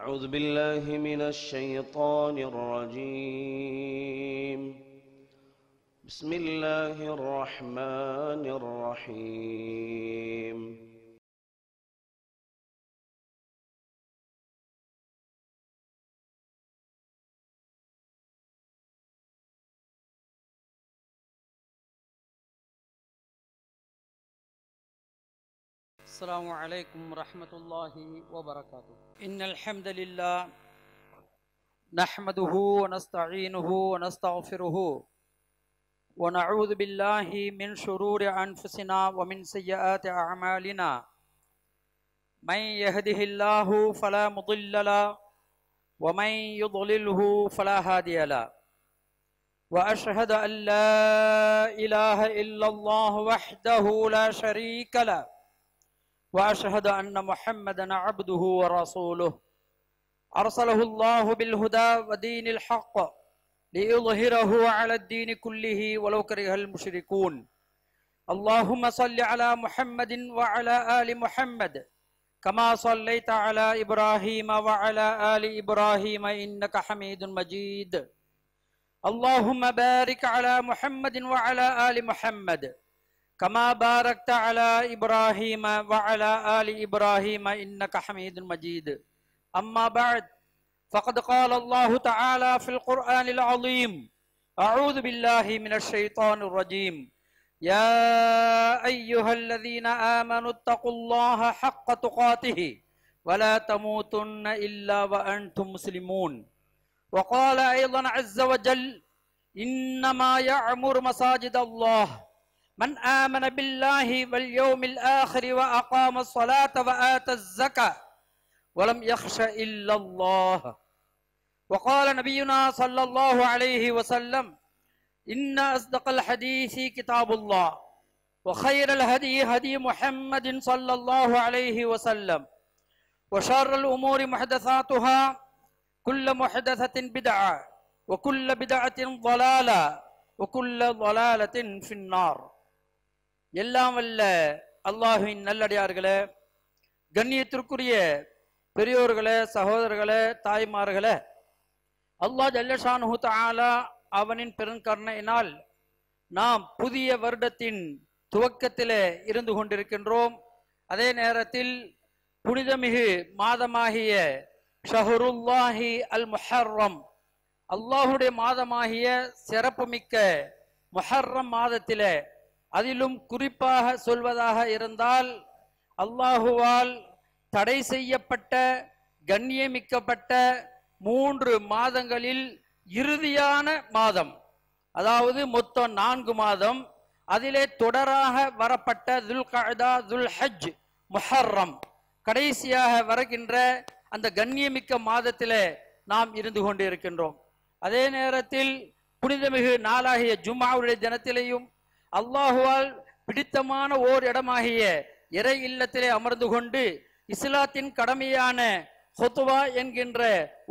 أعوذ بالله من الشيطان الرجيم. بسم الله الرحمن الرحيم. السلام عليكم ورحمة الله وبركاته. إن الحمد لله نحمده ونستعينه ونستغفره ونعوذ بالله من شرور أنفسنا ومن سيئات أعمالنا. من يهده الله فلا مضل له ومن يضلله فلا هادي له. وأشهد أن لا إله إلا الله وحده لا شريك له وأشهد أن محمدا عبده ورسوله أرسله الله بالهدى ودين الحق ليظهره على الدين كله ولو كره المشركون. اللهم صل على محمد وعلى آل محمد كما صليت على إبراهيم وعلى آل إبراهيم إنك حميد مجيد. اللهم بارك على محمد وعلى آل محمد كما باركت على إبراهيم وعلى آل إبراهيم إنك حميد مجيد. أما بعد فقد قال الله تعالى في القرآن العظيم: أعوذ بالله من الشيطان الرجيم. يا أيها الذين آمنوا اتقوا الله حق تقاته ولا تموتن إلا وأنتم مسلمون. وقال أيضا عز وجل: إنما يعمر مساجد الله من آمن بالله واليوم الآخر وأقام الصلاة وآتى الزكاة ولم يخش إلا الله. وقال نبينا صلى الله عليه وسلم: إن أصدق الحديث كتاب الله وخير الهدي هدي محمد صلى الله عليه وسلم وشر الأمور محدثاتها كل محدثة بدعة وكل بدعة ضلالة وكل ضلالة في النار. எல்லாம் வல்ல அல்லாஹ்வின் நல்லடியார்களே, கண்ணியத்திற்குரிய பெரியோர்களே, சகோதரர்களே, தாய்மார்களே, அல்லாஹ் ஜல்லஷானுஹு தஆலா அவனின் பெருங்கருணையினால் நாம் புதிய வருடத்தின் துவக்கத்திலே இருந்து கொண்டிருக்கின்றோம். அதே நேரத்தில் புனிதமிகு மாதமாகிய ஷஹ்ருல்லாஹி அல் முஹர்ரம், அல்லாஹுடைய மாதமாகிய சிறப்புமிக்க முஹர்ரம் மாதத்திலே, அதிலும் குறிப்பாக சொல்வதாக இருந்தால் அல்லாஹுவால் தடை செய்யப்பட்ட கண்ணியமிக்கப்பட்ட 3 மாதங்களில் இறுதியான மாதம், அதாவது மொத்தம் 4 மாதம், அதிலே தொடராக வரப்பட்ட துல்கஅதா, துல்ஹஜ், முஹர்ரம், கடைசியாக வருகின்ற அந்த கண்ணியமிக்க மாதத்திலே நாம் இருந்து கொண்டிருக்கின்றோம். அதே நேரத்தில் புனிதமிகு நாளாகிய ஜும்ஆவுடைய தினத்திலேயும் அல்லாஹுவால் பிடித்தமான ஓர் இடமாகிய இறை இல்லத்திலே அமர்ந்து கொண்டு இஸ்லாத்தின் கடமையான ஹுத்வா என்கின்ற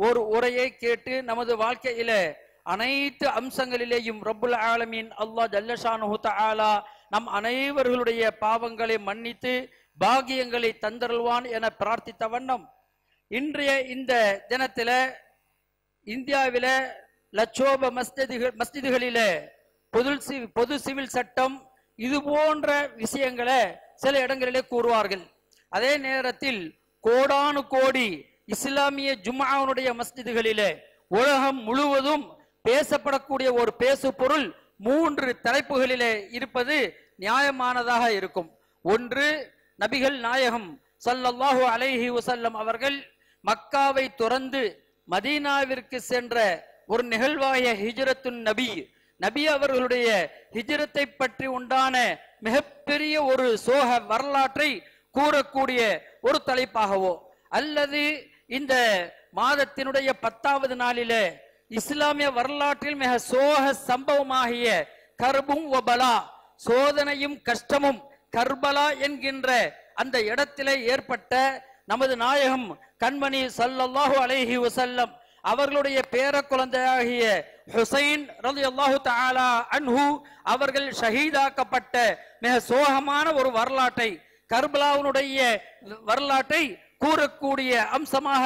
ஒரு உரையை கேட்டு நமது வாழ்க்கையில அனைத்து அம்சங்களிலேயும் ரப்புல் ஆலமீன் அல்லாஹ் ஜல்லஷானுஹு தஆலா நம் அனைவர்களுடைய பாவங்களை மன்னித்து பாக்கியங்களை தந்தருள்வான் என பிரார்த்தித்த வண்ணம் இன்றைய இந்த தினத்தில இந்தியாவில லட்சோப மஸ்ஜிதுகளிலே பொது சிவில் சட்டம் இது போன்ற விஷயங்களை சில இடங்களிலே கூறுவார்கள். அதே நேரத்தில் கோடானு கோடி இஸ்லாமிய ஜும்ஆவுடைய மஸ்ஜிதுகளிலே உலகம் முழுவதும் பேசப்படக்கூடிய ஒரு பேசு பொருள் 3 தலைப்புகளிலே இருப்பது நியாயமானதாக இருக்கும். ஒன்று, நபிகள் நாயகம் ஸல்லல்லாஹு அலைஹி வஸல்லம் அவர்கள் மக்காவை துறந்து மதீனாவிற்கு சென்ற ஒரு நிகழ்வாகிய ஹிஜ்ரத்துன் நபி, நபி அவர்களுடைய ஹிஜ்ரத்தை பற்றி உண்டான மிகப்பெரிய ஒரு சோக வரலாற்றை கூறக்கூடிய ஒரு தலைப்பாகவோ அல்லது இந்த மாதத்தினுடைய 10வது நாளிலே இஸ்லாமிய வரலாற்றில் மிக சோக சம்பவமாகிய கர்பும் வபலா, சோதனையும் கஷ்டமும் கர்பலா என்கின்ற அந்த இடத்திலே ஏற்பட்ட நமது நாயகம் கண்மணி ஸல்லல்லாஹு அலைஹி வஸல்லம் அவர்களுடைய பேர குழந்தையாகிய ஹுசைன் ரலியல்லாஹு தஆலா அன்ஹு அவர்கள் ஷஹீதாக்கப்பட்ட மிக சோகமான ஒரு வரலாற்றை, கர்பலாவுடைய வரலாற்றை கூறக்கூடிய அம்சமாக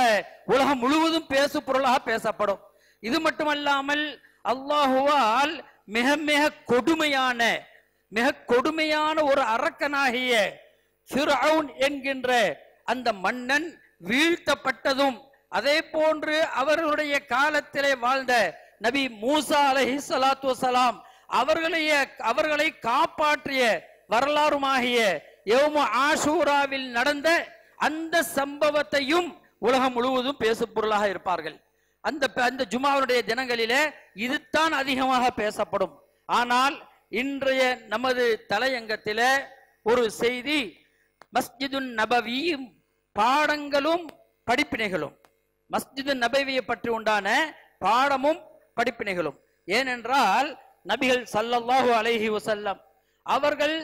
உலகம் முழுவதும் பேசு பொருளாக பேசப்படும். இது மட்டுமல்லாமல் அல்லாஹுவால் மிக மிக கொடுமையான ஒரு அரக்கனாகிய ஃபிர்அவுன் என்கின்ற அந்த மன்னன் வீழ்த்தப்பட்டதும், அதே போன்று அவர்களுடைய காலத்திலே வாழ்ந்த நபி மூசா அலைஹிஸ்ஸலாத்து வஸலாம் அவர்களை காப்பாற்றிய வரலாறுமாகிய யௌமு ஆஷூராவில் நடந்த அந்த சம்பவத்தையும் உலகம் முழுவதும் பேசு பொருளாக இருப்பார்கள். அந்த ஜுமாவுடைய தினங்களிலே இதுதான் அதிகமாக பேசப்படும். ஆனால் இன்றைய நமது தலையங்கத்திலே ஒரு செய்தி, மஸ்ஜிதுன் நபவி பாடங்களும் படிப்பினைகளும், மஸ்ஜிது நபவியை பற்றி உண்டான பாடமும் படிப்பினைகளும். ஏனென்றால் நபிகள் ஸல்லல்லாஹு அலைஹி வஸல்லம் அவர்கள்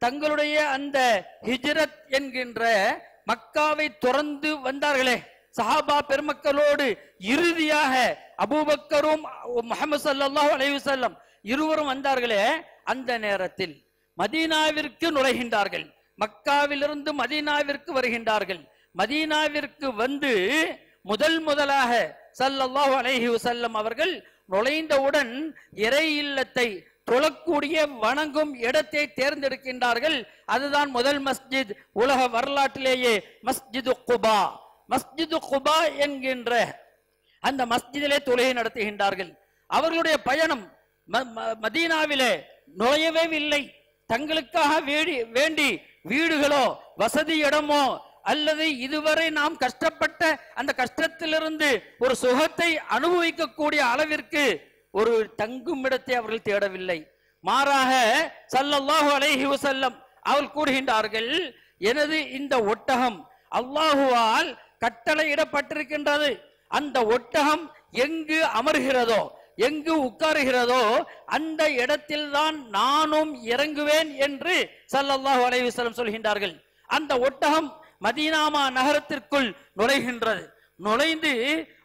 தங்களுடைய அந்த ஹிஜ்ரத் என்கின்ற மக்காவை துறந்து வந்தார்களே, சஹாபா பெருமக்களோடு இறுதியாக அபூபக்கரும் முஹம்மது ஸல்லல்லாஹு அலைஹி வஸல்லம் இருவரும் வந்தார்களே, அந்த நேரத்தில் மதீனாவிற்கு நுழைகின்றார்கள். மக்காவிலிருந்து மதீனாவிற்கு வருகின்றார்கள். மதீனாவிற்கு வந்து முதலாக ஸல்லல்லாஹு அலைஹி வஸல்லம் அவர்கள் நுழைந்தவுடன் இறை இல்லத்தை தொழக்கூடிய வணங்கும் இடத்தை தேர்ந்தெடுக்கின்றார்கள். அதுதான் முதல் மஸ்ஜித் உலக வரலாற்றிலேயே மஸ்ஜிது குபா. மஸ்ஜிது குபா என்கின்ற அந்த மஸ்ஜிதிலே தொழுகை நடத்துகின்றார்கள். அவர்களுடைய பயணம் மதீனாவிலே நுழையவே இல்லை. தங்களுக்காக வேண்டி வீடுகளோ வசதி இடமோ அல்லது இதுவரை நாம் கஷ்டப்பட்ட அந்த கஷ்டத்திலிருந்து ஒரு சுகத்தை அனுபவிக்கக்கூடிய அளவிற்கு ஒரு தங்கும் இடத்தை அவர்கள் தேடவில்லை. மாறாக ஸல்லல்லாஹு அலைஹி வஸல்லம் அவர்கள் கூறுகின்றார்கள், எனது இந்த ஒட்டகம் அல்லாஹுவால் கட்டளையிடப்பட்டிருக்கின்றது. அந்த ஒட்டகம் எங்கு அமர்கிறதோ, எங்கு உட்காருகிறதோ அந்த இடத்தில் தான் நானும் இறங்குவேன் என்று ஸல்லல்லாஹு அலைஹி வஸல்லம் சொல்கின்றார்கள். அந்த ஒட்டகம் மதீனாமா நகரத்திற்குள் நுழைகின்றது. நுழைந்து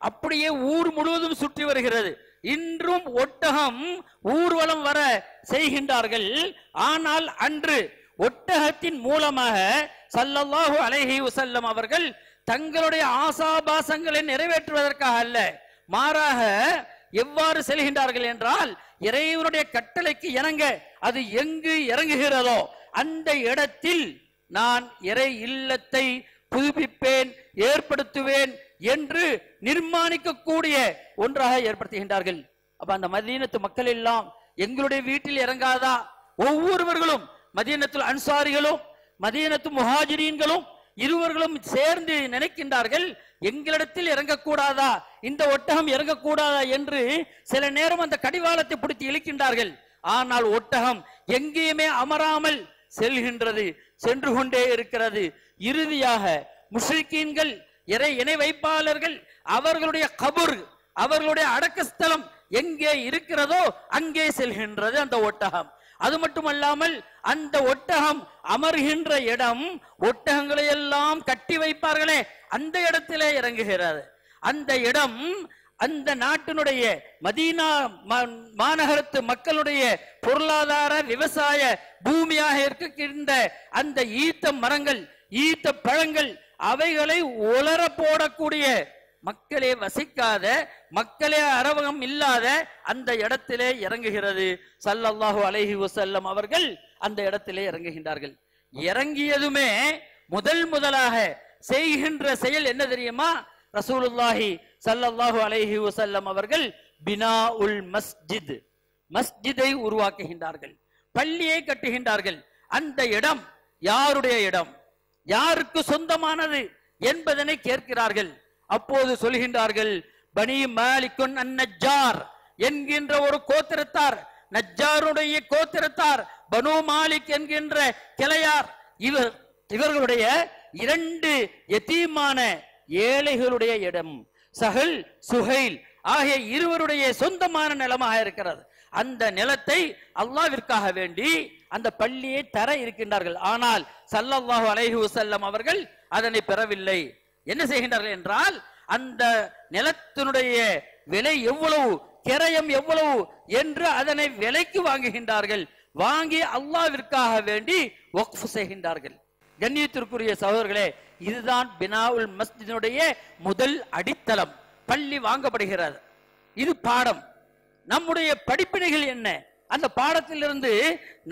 அப்படியே ஊர் முழுவதும் சுற்றி வருகிறது. இன்றும் ஒட்டகம் ஊர்வலம் வர செய்கின்றார்கள். ஆனால் அன்று ஒட்டகத்தின் மூலமாக ஸல்லல்லாஹு அலைஹி வஸல்லம் அவர்கள் தங்களுடைய ஆசாபாசங்களை நிறைவேற்றுவதற்காக அல்ல, மாறாக எவ்வாறு செல்கின்றார்கள் என்றால், இறைவனுடைய கட்டளைக்கு இணங்க அது எங்கு இறங்குகிறதோ அந்த இடத்தில் நான் இறை இல்லத்தை புதுப்பிப்பேன், ஏற்படுத்துவேன் என்று நிர்மாணிக்கக்கூடிய ஒன்றாக ஏற்படுத்துகின்றார்கள். அப்ப அந்த மதீனத்து மக்கள் எல்லாம் எங்களுடைய வீட்டில் இறங்காதா? ஒவ்வொருவர்களும் மதீனத்துல் அன்சாரிகளும் மதீனத்து முஹாஜிரீன்களும் இருவர்களும் சேர்ந்து நினைக்கின்றார்கள், எங்களிடத்தில் இறங்கக்கூடாதா, இந்த ஒட்டகம் இறங்கக்கூடாதா என்று சில நேரம் அந்த கடிவாளத்தை பிடித்து இழுக்கின்றார்கள். ஆனால் ஒட்டகம் எங்கேயுமே அமராமல் செல்கின்றது, சென்று கொண்டே இருக்கிறது. இறுதியாக முஷ்ரிக்கீன்கள், இணை வைப்பாளர்கள், அவர்களுடைய கபர், அவர்களுடைய அடக்கஸ்தலம் எங்கே இருக்கிறதோ அங்கே செல்கின்றது அந்த ஒட்டகம். அது மட்டுமல்லாமல் அந்த ஒட்டகம் அமர்கின்ற இடம், ஒட்டகங்களை எல்லாம் கட்டி வைப்பார்களே அந்த இடத்திலே இறங்குகிறது. அந்த இடம் அந்த நாட்டினுடைய மதீனா மாநகரத்து மக்களுடைய பொருளாதார விவசாய பூமியாக இருக்கின்ற அந்த ஈத்த மரங்கள், ஈத்த பழங்கள், அவைகளை உலர போடக்கூடிய, மக்களே வசிக்காத, மக்களே அரவகம் இல்லாத அந்த இடத்திலே இறங்குகிறது. ஸல்லல்லாஹு அலைஹி வஸல்லம் அவர்கள் அந்த இடத்திலே இறங்குகின்றார்கள். இறங்கியதுமே முதலாக செய்கின்ற செயல் என்ன தெரியுமா? ரசூலுல்லாஹி ஸல்லல்லாஹு அலைஹி வஸல்லம் அவர்கள் பினாஉல் மஸ்ஜித், மஸ்ஜிதை உருவாக்குகின்றார்கள், பள்ளியை கட்டுகின்றார்கள். அந்த இடம் யாருடைய இடம், யாருக்கு சொந்தமானது என்பதனை கேட்கிறார்கள். அப்போது சொல்கின்றார்கள், பனி மாலிகுன் அன்-நஜ்ஜார் என்கின்ற ஒரு கோத்திரத்தார், நஜ்ஜாருடைய கோத்திரத்தார், பனு மாலிக் என்கின்ற கிளையார், இவர்களுடைய 2 யதீமான ஏழைகளுடைய இடம், சஹல் சுஹைல் ஆகிய இருவருடைய சொந்தமான நிலமாக இருக்கிறது. அந்த நிலத்தை அல்லாஹ்விற்காக வேண்டி அந்த பள்ளியை தர இருக்கின்றார்கள். ஆனால் ஸல்லல்லாஹு அலைஹி வஸல்லம் அவர்கள் அதனை பெறவில்லை. என்ன செய்கின்றார்கள் என்றால், அந்த நிலத்தினுடைய விலை எவ்வளவு, கிரயம் எவ்வளவு என்று அதனை விலைக்கு வாங்குகின்றார்கள். வாங்கி அல்லாஹ்விற்காக வேண்டி வக்ஃப் செய்கின்றார்கள். கண்ணியத்திற்குரிய சகோதரர்களே, இதுதான் பினாவுல் மஸ்ஜிதினுடைய முதல் அடித்தளம். பள்ளி வாங்கப்படுகிறது. இது பாடம். நம்முடைய படிப்பினைகள் என்ன? அந்த பாடத்திலிருந்து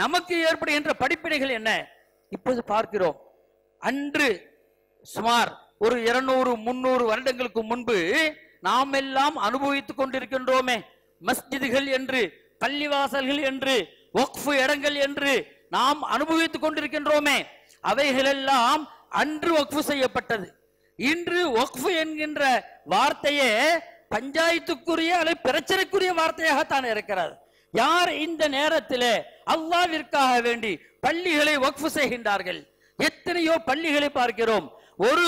நமக்கு ஏற்படுகின்ற படிப்பினைகள் என்ன? இப்போது பார்க்கிறோம். அன்று சுமார் ஒரு 200-300 வருடங்களுக்கு முன்பு நாம் எல்லாம் அனுபவித்துக் கொண்டிருக்கின்றோமே, மஸ்ஜிதுகள் என்று, பள்ளிவாசல்கள் என்று, வக்ஃபு இடங்கள் என்று நாம் அனுபவித்துக் கொண்டிருக்கின்றோமே, அவைகளெல்லாம் அன்று வக்ஃபு செய்யப்பட்டது. இன்று வக்ஃபு என்கின்ற வார்த்தையே பஞ்சாயத்துக்குரிய அல்லது பிரச்சனைக்குரிய வார்த்தையாகத்தான் இருக்கிறது. யார் இந்த நேரத்தில் அல்லாஹ்விற்காக வேண்டி பள்ளிகளை வக்ஃபு செய்கின்றார்கள்? எத்தனையோ பள்ளிகளை பார்க்கிறோம். ஒரு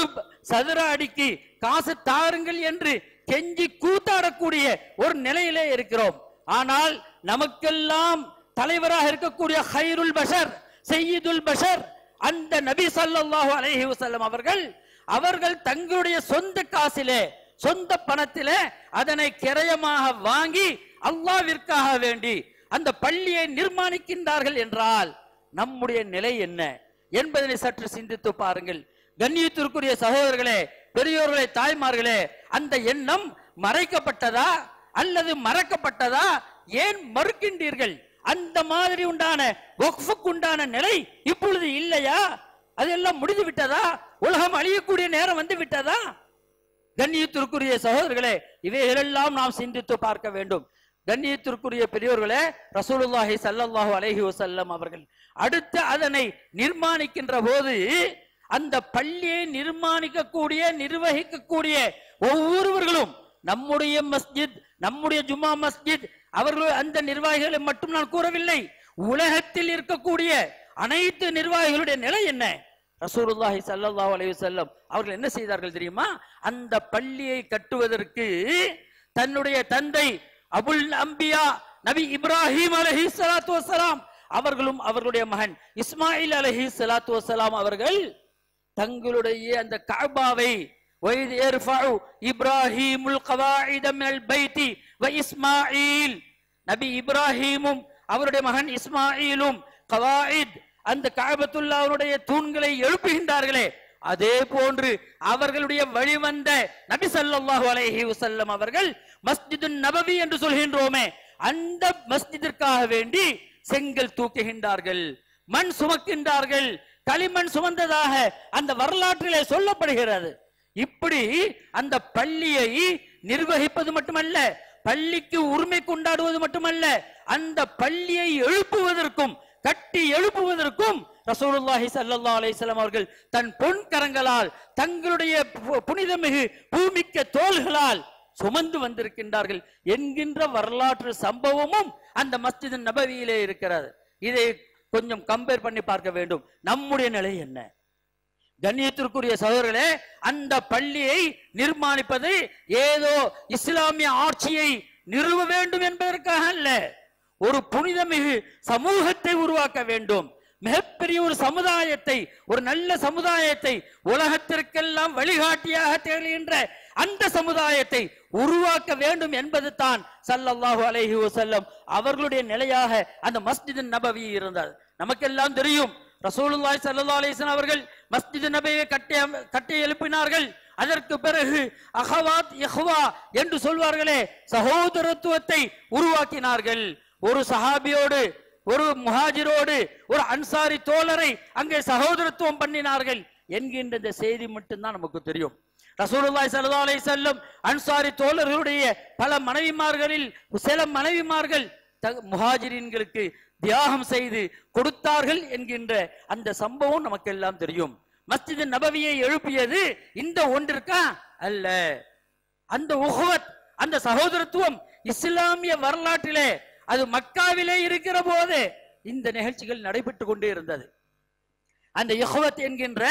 சதுர அடிக்கு காசு தாருங்கள் என்று கெஞ்சி கூத்தாடக்கூடிய ஒரு நிலையிலே இருக்கிறோம். ஆனால் நமக்கெல்லாம் தலைவராக இருக்கக்கூடிய ஹைருல் பஷர், சையீதுல் பஷர், அந்த நபி ஸல்லல்லாஹு அலைஹி வஸல்லம் அவர்கள் தங்களுடைய சொந்த காசிலே, சொந்த பணத்திலே அதனை கிரயமாக வாங்கி அல்லாஹ்விற்காக வேண்டி அந்த பள்ளியை நிர்மாணிக்கின்றார்கள் என்றால் நம்முடைய நிலை என்ன என்பதனை சற்று சிந்தித்து பாருங்கள். கண்ணியத்திற்குரிய சகோதரர்களே, பெரியோர்களே, தாய்மார்களே, அந்த எண்ணம் மறைக்கப்பட்டதா அல்லது மறக்கப்பட்டதா? ஏன் மறுக்கின்றீர்கள்? அந்த மாதிரி உண்டான வக்ஃபுக்கு உண்டான நிலை இப்பொழுது இல்லையா? அதெல்லாம் முடிந்து விட்டதா? உலகம் அழியக்கூடிய நேரம் வந்து விட்டதா? கண்ணியத்திற்குரிய சகோதரர்களே, இவைகளெல்லாம் நாம் சிந்தித்து பார்க்க வேண்டும். கண்ணியத்திற்குரிய பெரியோர்களே, ரசூலுல்லாஹி ஸல்லல்லாஹு அலைஹி வஸல்லம் அவர்கள் அடுத்து அதனை நிர்மாணிக்கின்ற போது அந்த பள்ளியை நிர்மாணிக்கக்கூடிய, நிர்வகிக்கக்கூடிய ஒவ்வொருவர்களும் நம்முடைய மஸ்ஜித், நம்முடைய ஜும்மா மஸ்ஜித், அவர்கள் அந்த நிர்வாகிகளை மட்டும் நான் கூறவில்லை, உலகத்தில் இருக்கக்கூடிய அனைத்து நிர்வாகிகளுடைய நிலை என்ன? ரசூலுல்லாஹி ஸல்லல்லாஹு அலைஹி வஸல்லம் அவர்கள் என்ன செய்தார்கள் தெரியுமா? அந்த பள்ளியை கட்டுவதற்கு தன்னுடைய தந்தை அபுல் அம்பியா நபி இப்ராஹிம் அலைஹிஸ்ஸலாத்து வஸ்ஸலாம் அவர்களும் அவர்களுடைய மகன் இஸ்மாயில் அலைஹிஸ்ஸலாத்து வஸ்ஸலாம் அவர்கள் தங்களுடைய அந்த கஅபாவை வைத் யர்ஃபஉ இப்ராஹிமுல் கவாயித மினல் பைத்தி வ இஸ்மாயில், நபி இப்ராஹிமும் அவருடைய மகன் இஸ்மாயிலும் கவாயித், அந்த கஅபத்துல்லாஹ்வுடைய தூண்களை எழுப்புகின்றார்களே, அதே போன்று அவர்களுடைய வழிவந்த நபி ஸல்லல்லாஹு அலைஹி வஸல்லம் அவர்கள் மஸ்ஜிதுன் நபவி என்று சொல்கின்றோமே, அந்த மஸ்ஜிதிற்காக வேண்டி செங்கல் தூக்குகின்றார்கள், மண் சுமக்கின்றார்கள், களிமண் சுமந்ததாக அந்த வரலாற்றிலே சொல்லப்படுகிறது. இப்படி அந்த பள்ளியை நிர்வகிப்பது மட்டுமல்ல, பள்ளிக்கு உரிமை கொண்டாடுவது மட்டுமல்ல, அந்த பள்ளியை எழுப்புவதற்கும், கட்டி எழுப்புவதற்கும் ரசூலுல்லாஹி ஸல்லல்லாஹு அலைஹி வஸல்லம் அவர்கள் தன் பொன் கரங்களால், தங்களுடைய புனிதமிகு பூமிக்க தோள்களால் சுமந்து வந்திருக்கின்றார்கள் என்கின்ற வரலாற்று சம்பவமும் அந்த மஸ்ஜித் நபவியிலே இருக்கிறது. இதை கொஞ்சம் கம்பேர் பண்ணி பார்க்க வேண்டும். நம்முடைய நிலை என்ன? கண்ணியத்திற்குரிய சகோதரர்களே, அந்த பள்ளியை நிர்மாணிப்பது ஏதோ இஸ்லாமிய ஆட்சியை நிறுவ வேண்டும் என்பதற்காக அல்ல, ஒரு புனிதமிகு சமூகத்தை உருவாக்க வேண்டும். மிகப்பெரிய ஒரு சமுதாயத்தை, ஒரு நல்ல சமுதாயத்தை, உலகத்திற்கெல்லாம் வழிகாட்டியாக திகழ்கின்ற அந்த சமுதாயத்தை உருவாக்க வேண்டும் என்பது தான் ஸல்லல்லாஹு அலைஹி வஸல்லம் அவர்களுடைய நிலையாக அந்த மஸ்ஜித் நபவி இருந்தது. நமக்கெல்லாம் தெரியும், ரசூலுல்லாஹி ஸல்லல்லாஹு அலைஹி வஸல்லம் அவர்கள் மஸ்ஜித் நபவியை கட்டி எழுப்பினார்கள். அதற்கு பிறகு அஹவாத் இஹ்வா என்று சொல்வார்களே, சகோதரத்துவத்தை உருவாக்கினார்கள். ஒரு சஹாபியோடு, ஒரு முஹாஜிரோடு, ஒரு அன்சாரி தோழரை அங்கே சகோதரத்துவம் பண்ணினார்கள் என்கின்ற இந்த செய்தி மட்டும்தான் நமக்கு தெரியும். ரசூலுல்லாஹி ஸல்லல்லாஹு அலைஹி வஸல்லம் அன்சாரி தோழர்களுடைய பல மனைவிமார்களில் சில மனைவிமார்கள் முஹாஜிரின்களுக்கு தியாகம் செய்து கொடுத்தார்கள் என்கின்ற அந்த சம்பவம் நமக்கு எல்லாம் தெரியும். மஸ்ஜித் நபவியை எழுப்பியது இந்த ஒன்றிற்கா அல்ல. அந்த உஹ்வத், அந்த சகோதரத்துவம் இஸ்லாமிய வரலாற்றிலே, அது மக்காவிலே இருக்கிற போது இந்த நிகழ்ச்சிகள் நடைபெற்றுக் கொண்டே இருந்தது. அந்த இஹ்வத் என்கின்ற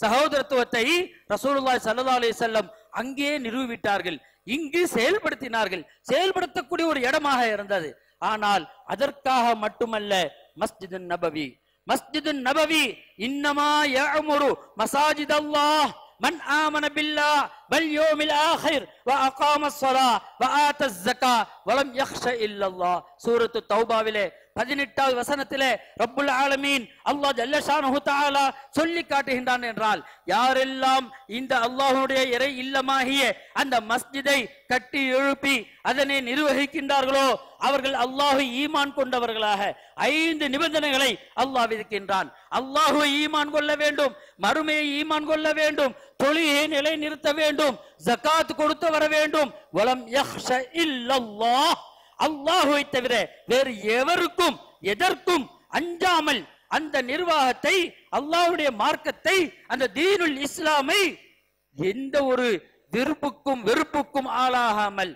சகோதரத்துவத்தை ரசூலுல்லாஹி ஸல்லல்லாஹு அலைஹி வஸல்லம் அங்கே நிறுவிவிட்டார்கள், இங்கு செயல்படுத்தினார்கள். செயல்படுத்தக்கூடிய ஒரு இடமாக இருந்தது. ஆனால் அதற்காக மட்டுமல்ல, மஸ்ஜித் நபவி, மஸ்ஜித் நபவி இன்னமா யஅமுரு மசாஜித் அல்லாஹ் மன் ஆமன பில்லாஹ் வல் யௌமில் ஆகிர் வ அகாமஸ் ஸலாஹ் வ ஆத்தஸ் ஸகா வ லம் யக்ஷ இல்லல்லாஹ். சூரத்து தௌபாவிலே 18வது வசனத்திலே ரப்புல் ஆலமீன் அல்லாஹ் ஜல்ல ஷானஹு தஆலா சொல்லி காட்டுகின்றான் என்றால், யாரெல்லாம் இந்த அல்லாஹ்வுடைய இறை இல்லமாகிய அந்த மஸ்ஜிதை கட்டி எழுப்பி அதனை நிர்வகிக்கின்றார்களோ அவர்கள் அல்லாஹ்வை ஈமான் கொண்டவர்களாக 5 நிபந்தனைகளை அல்லாஹ் விதிக்கின்றான். அல்லாஹ்வை ஈமான் கொள்ள வேண்டும், மறுமையை ஈமான் கொள்ள வேண்டும், தொழுகையை நிலை நிறுத்த வேண்டும், ஜகாத் கொடுத்து வர வேண்டும், வலம் யக்ஷ இல்லல்லாஹ், அல்லாஹ்வை தவிர வேறு எவருக்கும் எதற்கும் அஞ்சாமல் அந்த நிர்வாகத்தை, அல்லாஹ்வுடைய மார்க்கத்தை, அந்த தீனுல் இஸ்லாமை எந்த ஒரு வெறுப்புக்கும் ஆளாகாமல்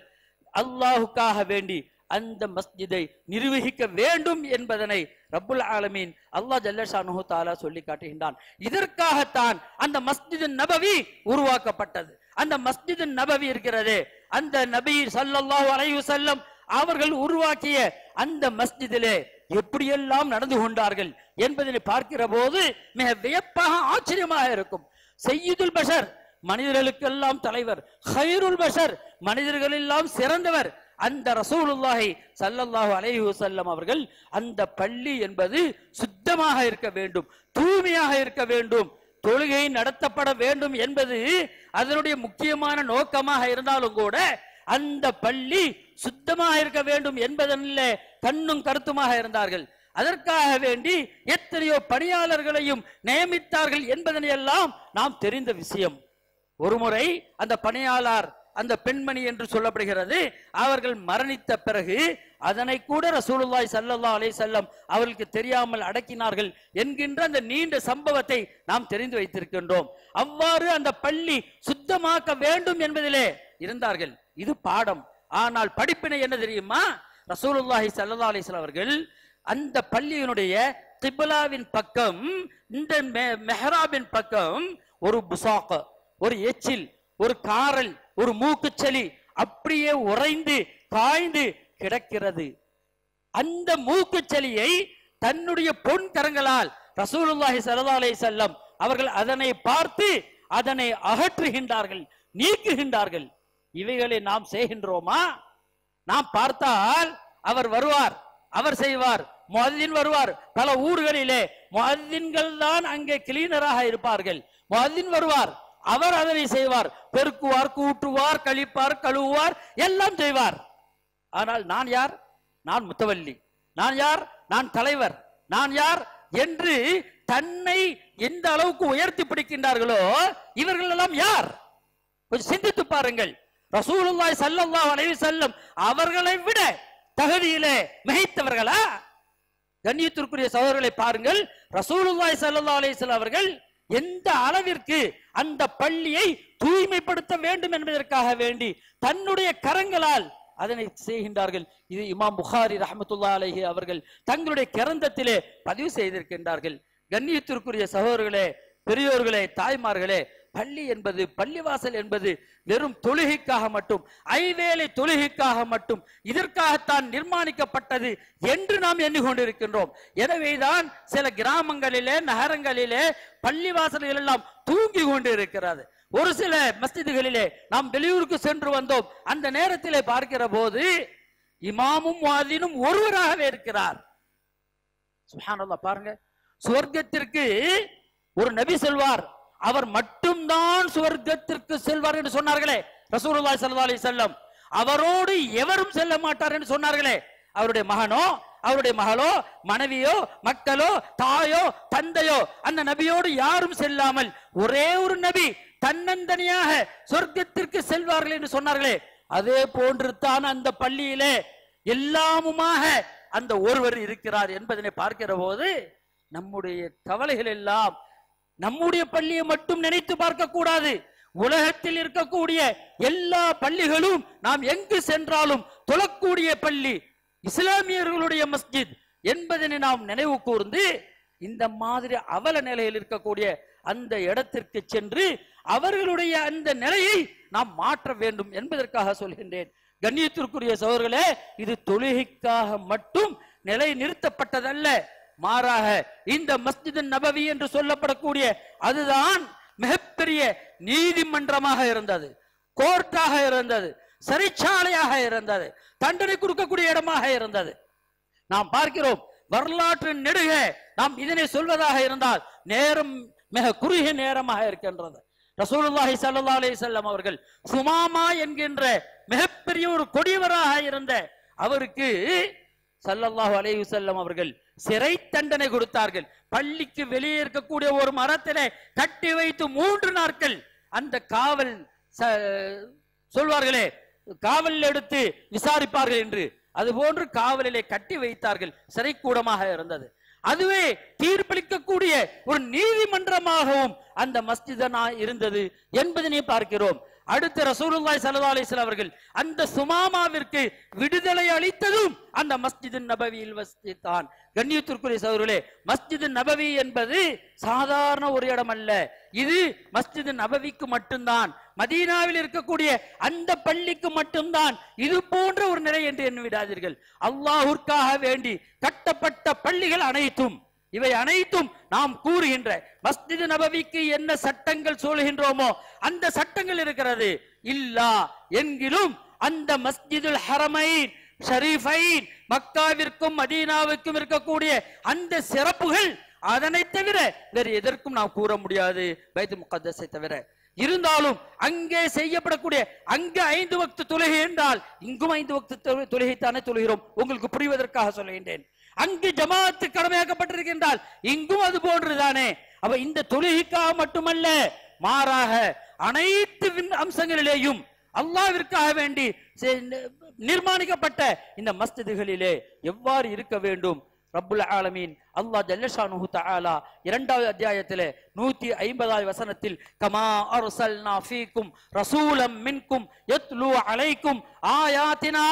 அல்லாஹுக்காக வேண்டி அந்த மஸ்ஜிதை நிர்வகிக்க வேண்டும் என்பதனை ரப்புல் ஆலமீன் அல்லாஹ் ஜல்ல ஷானஹு தஆலா சொல்லி காட்டுகின்றான். இதற்காகத்தான் அந்த மஸ்ஜித் நபவி உருவாக்கப்பட்டது. அந்த மஸ்ஜித் நபவி இருக்கிறது, அந்த நபி ஸல்லல்லாஹு அலைஹி வஸல்லம் அவர்கள் உருவாக்கிய அந்த மஸ்ஜிதிலே எப்படியெல்லாம் நடந்து கொண்டார்கள் என்பதனை பார்க்கிற போது மிக வியப்பாக ஆச்சரியமாக இருக்கும். சய்யிதுல் பஷர், மனிதர்களுக்கெல்லாம் தலைவர், ஹைருல் பஷர், மனிதர்கள் எல்லாம் சிறந்தவர் அந்த ரசூலுல்லாஹி ஸல்லல்லாஹு அலைஹி வஸல்லம் அவர்கள் அந்த பள்ளி என்பது சுத்தமாக இருக்க வேண்டும், தூய்மையாக இருக்க வேண்டும், தொழுகை நடத்தப்பட வேண்டும் என்பது அதனுடைய முக்கியமான நோக்கமாக இருந்தாலும் கூட அந்த பள்ளி சுத்தமாக இருக்க வேண்டும் என்பதனிலே கண்ணும் கருத்துமாக இருந்தார்கள். அதற்காக வேண்டி எத்தனையோ பணியாளர்களையும் நியமித்தார்கள் என்பதனை எல்லாம் நாம் தெரிந்த விஷயம். ஒருமுறை அந்த பணியாளர், அந்த பெண்மணி என்று சொல்லப்படுகிறது, அவர்கள் மரணித்த பிறகு அதனை கூட ரசூலுல்லாஹி ஸல்லல்லாஹு அலைஹி வஸல்லம் அவர்களுக்கு தெரியாமல் அடக்கினார்கள் என்கின்ற அந்த நீண்ட சம்பவத்தை நாம் தெரிந்து வைத்திருக்கின்றோம். அவ்வாறு அந்த பள்ளி சுத்தமாக்க வேண்டும் என்பதிலே இருந்தார்கள். இது பாடம். ஆனால் படிப்பினை என்ன தெரியுமா? ரசூலுல்லாஹி ஸல்லல்லாஹு அலைஹி வஸல்லம் அவர்கள் அந்த பள்ளியினுடைய கிப்லாவின் பக்கம், இந்த மெஹராபின் பக்கம் ஒரு புசாக், ஒரு எச்சில், ஒரு காரல், ஒரு மூக்குச்சளி அப்படியே உறைந்து காய்ந்து கிடக்கிறது. அந்த மூக்குச்சளியை தன்னுடைய பொன் கரங்களால் ரசூலுல்லாஹி ஸல்லல்லாஹு அலைஹி வஸல்லம் அவர்கள் அதனை பார்த்து அதனை அகற்றுகின்றார்கள், நீக்குகின்றார்கள். இவைகளை நாம் செய்கின்றோமா? நாம் பார்த்தால் அவர் வருவார், அவர் செய்வார், முஅத்தின் வருவார். பல ஊர்களிலே முஅத்தின்கள் தான் அங்கே கிளீனராக இருப்பார்கள். முஅத்தின் வருவார், அவர் அதனை செய்வார், பெருக்குவார், கூட்டுவார், கழிப்பார், கழுவுவார், எல்லாம் செய்வார். ஆனால் நான் யார்? நான் முத்தவல்லி. நான் யார்? நான் தலைவர். நான் யார் என்று தன்னை எந்த அளவுக்கு உயர்த்தி பிடிக்கின்றார்களோ இவர்கள் எல்லாம் யார்? கொஞ்சம் சிந்தித்து பாருங்கள். ரசூலுல்லாஹி ஸல்லல்லாஹு அலைஹி வஸல்லம் அவர்களை விட தகுதியிலே மிகைத்தவர்களா? கண்ணியத்திற்குரிய சகோதரர்களை பாருங்கள். ரசூலுல்லாஹி ஸல்லல்லாஹு அலைஹி வஸல்லம் அவர்கள் எந்த அளவிற்கு அந்த பள்ளியை தூய்மைப்படுத்த வேண்டும் என்பதற்காக வேண்டி தன்னுடைய கரங்களால் அதனை செய்கின்றார்கள். இது இமாம் புகாரி ரஹ்மத்துல்லாஹி அலைஹி அவர்கள் தங்களுடைய கிரந்தத்திலே பதிவு செய்திருக்கின்றார்கள். கண்ணியத்திற்குரிய சகோதரர்களே, பெரியோர்களே, தாய்மார்களே, பள்ளி என்பது, பள்ளிவாசல் என்பது வெறும் தொழுகைக்காக மட்டும், ஐவேளை தொழுகைக்காக மட்டும், இதற்காகத்தான் நிர்மாணிக்கப்பட்டது என்று நாம் எண்ணிக்கொண்டிருக்கின்றோம். எனவேதான் சில கிராமங்களிலே, நகரங்களிலே பள்ளிவாசல்கள் எல்லாம் தூங்கி கொண்டு இருக்கிறது. ஒரு சில மஸ்ஜிதுகளிலே நாம் வெளியூருக்கு சென்று வந்தோம். அந்த நேரத்திலே பார்க்கிற போது இமாமும் முஅத்தினும் ஒருவராகவே இருக்கிறார். சுப்ஹானல்லாஹ், பாருங்க. சுவர்க்கத்திற்கு ஒரு நபி செல்வார், அவர் மட்டும்தான் சுவர்க்கத்திற்கு செல்வார் என்று சொன்னார்களே ரசூலுல்லாஹி ஸல்லல்லாஹு அலைஹி வஸல்லம். அவரோடு எவரும் செல்ல மாட்டார் என்று சொன்னார்களே, அவருடைய மகனோ, அவருடைய மகளோ, மனைவியோ, மக்களோ, தாயோ, தந்தையோ, அந்த நபியோடு யாரும் செல்லாமல் ஒரே ஒரு நபி தன்னந்தனியாக சொர்க்கத்திற்கு செல்வார்கள் என்று சொன்னார்களே, அதே போன்று தான் அந்த பள்ளியிலே எல்லாமுமாக அந்த ஒருவர் இருக்கிறார் என்பதனை பார்க்கிற போது நம்முடைய கவலைகள் எல்லாம் நம்முடைய பள்ளியை மட்டும் நினைத்து பார்க்க கூடாது. உலகத்தில் இருக்கக்கூடிய எல்லா பள்ளிகளும் நாம் எங்கு சென்றாலும் தொழக்கூடிய பள்ளி, இஸ்லாமியர்களுடைய மஸ்ஜித் என்பதனை நாம் நினைவு கூர்ந்து இந்த மாதிரி அவல நிலையில் இருக்கக்கூடிய அந்த இடத்திற்கு சென்று அவர்களுடைய அந்த நிலையை நாம் மாற்ற வேண்டும் என்பதற்காக சொல்கின்றேன். கண்ணியத்திற்குரிய சகோதரர்களே, இது தொழுகைக்காக மட்டும் நிலை நிறுத்தப்பட்டதல்ல. மாறாக இந்த மஸ்ஜித் நபவி என்று சொல்லப்படக்கூடிய அதுதான் மிகப்பெரிய நீதிமன்றமாக இருந்தது, கோர்ட்டாக இருந்தது, சிறைச்சாலையாக இருந்தது, தண்டனை கொடுக்கக்கூடிய இடமாக இருந்தது. நாம் பார்க்கிறோம் வரலாற்று நெடுக நாம் இதனை சொல்வதாக இருந்தால் நேரம் மிக குறுகிய நேரமாக இருக்கின்றது. ரசூலுல்லாஹி ஸல்லல்லாஹு அலைஹி வஸல்லம் அவர்கள் சுமாமா என்கின்ற மிகப்பெரிய ஒரு கொடியவராக இருந்த அவருக்கு ஸல்லல்லாஹு அலைஹி வஸல்லம் அவர்கள் சிறை தண்டனை கொடுத்தார்கள். பள்ளிக்கு வெளியே இருக்கக்கூடிய ஒரு மரத்திலே கட்டி வைத்து 3 நாட்கள் அந்த காவல் சொல்வார்களே காவல் எடுத்து விசாரிப்பார்கள் என்று, அதுபோன்று காவலிலே கட்டி வைத்தார்கள். சிறை கூடமாக இருந்தது. அதுவே தீர்ப்பளிக்கக்கூடிய ஒரு நீதிமன்றமாகவும் அந்த மஸ்ஜிதனா இருந்தது என்பதனை பார்க்கிறோம். அடுத்து ரசூலுல்லாஹி ஸல்லல்லாஹு அலைஹி வஸல்லம் அவர்கள் அந்த சுமாமாவிற்கு விடுதலை அளித்ததும் அந்த மஸ்ஜித் நபவியில் வசித்தான். கண்ணியத்திற்குரிய சகோதரர்களே, மஸ்ஜித் நபவி என்பது சாதாரண ஒரு இடம் அல்ல. இது மஸ்ஜித் நபவிக்கு மட்டும்தான், மதீனாவில் இருக்கக்கூடிய அந்த பள்ளிக்கு மட்டும்தான் இது போன்ற ஒரு நிலை என்று எண்ணிவிடாதீர்கள். அல்லாஹ்விற்காக வேண்டி கட்டப்பட்ட பள்ளிகள் அனைத்தும், இவை அனைத்தும் நாம் கூறுகின்ற மஸ்ஜித் நபவிக்கு என்ன சட்டங்கள் சொல்கின்றோமோ அந்த சட்டங்கள் இருக்கிறது. இல்லா என்கிலும் அந்த மஸ்ஜிதுல் ஹரமைன் ஷரீஃபைன் மக்காவிற்கும் மதீனாவிற்கும் இருக்கக்கூடிய அந்த சிறப்புகள் அதனை தவிர வேறு எதற்கும் நாம் கூற முடியாது, பைத்துல் முகத்தஸை தவிர. இருந்தாலும் அங்கே செய்யப்படக்கூடிய அங்கே 5 வக்து தொழுகை என்றால் இங்கும் 5 வக்து தொழுகைத்தானே தொழுகிறோம். உங்களுக்கு புரிவதற்காக சொல்கின்றேன். அங்கு ஜமாஅத்து கடமையாக்கப்பட்டிருக்கின்றால் இங்கும் அது போன்றுதானே. அப்ப இந்த தொழுகைக்காக மட்டுமல்ல, மாறாக அனைத்து அம்சங்களிலேயும் அல்லாஹ்விற்காக வேண்டி நிர்மாணிக்கப்பட்ட இந்த மஸ்ஜிதுகளிலே எவ்வாறு இருக்க வேண்டும் ரப்புல் ஆலமீன் அல்லாஹ் ஜல்ல ஷானுஹு தஆலா 2வது அத்தியாயத்திலே 150வது வசனத்தில் கமா அர்சல்னா ஃபீக்கும் ரசூலம் மின்கும் யத்லு அலைக்கும் ஆயாத்தினா